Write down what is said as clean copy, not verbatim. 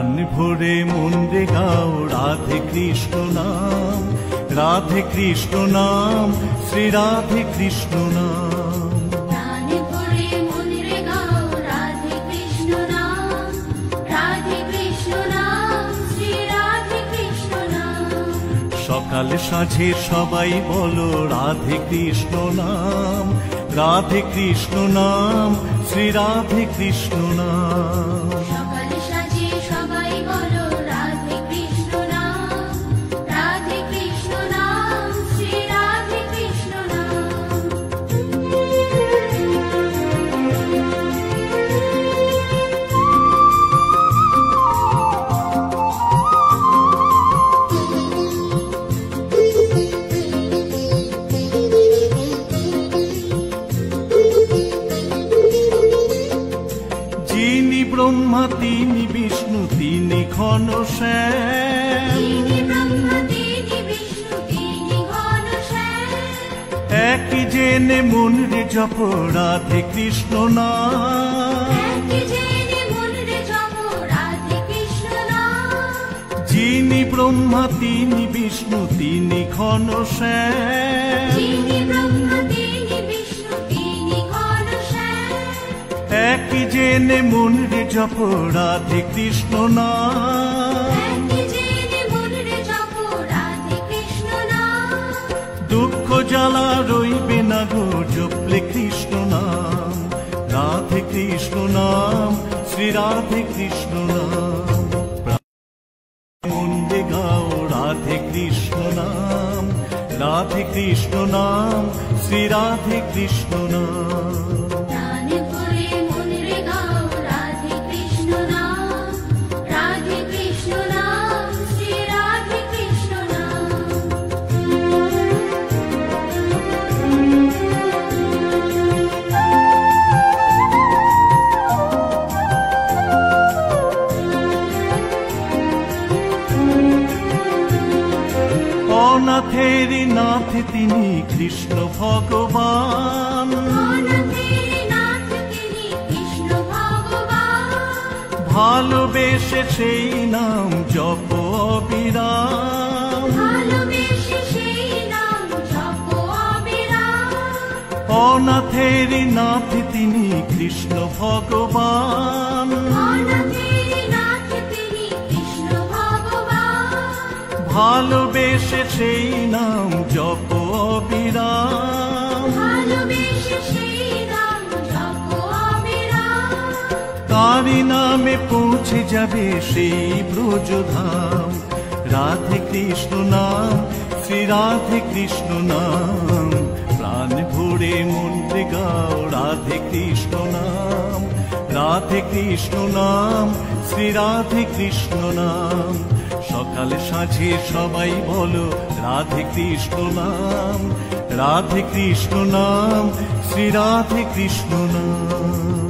প্রাণ ভরে মন রে গাও রাধে কৃষ্ণ নাম, রাধে কৃষ্ণ নাম, শ্রী রাধে কৃষ্ণ নাম। প্রাণ ভরে মন রে গাও রাধে কৃষ্ণ নাম, রাধে কৃষ্ণ নাম, শ্রী রাধে কৃষ্ণ নাম। সকাল সাঁঝে সবাই বলো রাধে কৃষ্ণ নাম, রাধে কৃষ্ণ নাম, শ্রী রাধে কৃষ্ণ নাম। সকাল সাজে সবাই বলো রাধে কৃষ্ণ নাম, রাধে কৃষ্ণ নাম, শ্রী রাধে কৃষ্ণ নাম। যিনি ব্রহ্মা তিনি বিষ্ণু তিনি ঘনশ্যাম, তিনি ব্রহ্মা তিনি বিষ্ণু তিনি ঘনশ্যাম। একই জেনে মন রে জপ রাধে কৃষ্ণ নাম। একই জেনে মন রে জপ রাধে কৃষ্ণ নাম। যিনি ব্রহ্মা তিনি বিষ্ণু তিনি ঘনশ্যাম, যিনি ব্রহ্মা তিনি বিষ্ণু তিনি ঘনশ্যাম। একই জেনে মন রে জপ রাধে কৃষ্ণ নাম। একই জেনে মন রে জপ রাধে কৃষ্ণ নাম। দুঃখ জ্বালা রইবে না গো জপলে কৃষ্ণ নাম, রাধে কৃষ্ণ নাম, শ্রী রাধে কৃষ্ণ নাম। মন রে গাও রাধে কৃষ্ণ নাম, রাধে কৃষ্ণ নাম, শ্রী রাধে কৃষ্ণ নাম। প্রাণ ভরে মন রে গাও রাধে কৃষ্ণ নাম, রাধে কৃষ্ণ নাম, শ্রী রাধে কৃষ্ণ নাম। অনাথেরি নাথ তিনি কৃষ্ণ ভগবান, অনাথের নাথ তিনি কৃষ্ণ ভগবান। ভালোবেসে সেই নাম জপ অবিরাম। ভালোবেসে সেই নাম জপ অবিরাম। অনাথেরি নাথ তিনি কৃষ্ণ ভগবান, অনাথের নাথ তিনি কৃষ্ণ ভগবান। ভালোবেসে সেই নাম জপ অবিরাম। ভালোবেসে সেই নাম জপ অবিরাম। তারি নামে পৌঁছে যাবে সেই ব্রজধাম, রাধে কৃষ্ণ নাম, শ্রী রাধে কৃষ্ণ নাম। প্রাণ ভরে মন রে গাও রাধে কৃষ্ণ নাম, রাধে কৃষ্ণ নাম, শ্রী রাধে কৃষ্ণ নাম। সকাল সাঁঝে সবাই বলো রাধে কৃষ্ণ নাম, রাধে কৃষ্ণ নাম, শ্রী রাধে কৃষ্ণ নাম।